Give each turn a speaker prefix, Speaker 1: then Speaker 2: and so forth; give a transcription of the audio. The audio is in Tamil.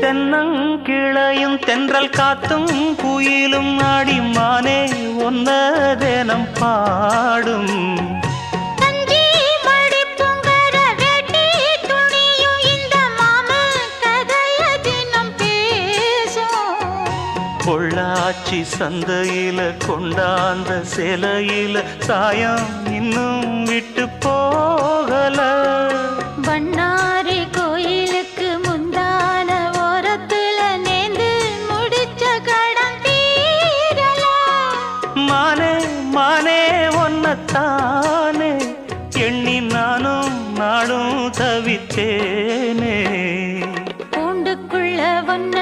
Speaker 1: தென்னங்கிளையும் தென்றல் காத்தும் குயிலும் ஆடிமானே ஒன்ன தினம் பாடும் பொள்ளாச்சி சந்தையில கொண்டாந்த சிலையில சாயம் இன்னும் விட்டு போகல
Speaker 2: பண்ணாரி கோயிலுக்கு முந்தான ஓரத்துல நேந்து முடிச்ச கடன் தீரல
Speaker 1: மானே மானே ஒன்னத்தானே எண்ணி நானும் நாடும் தவித்தேனே
Speaker 2: பூண்டுக்குள்ள ஒன்ன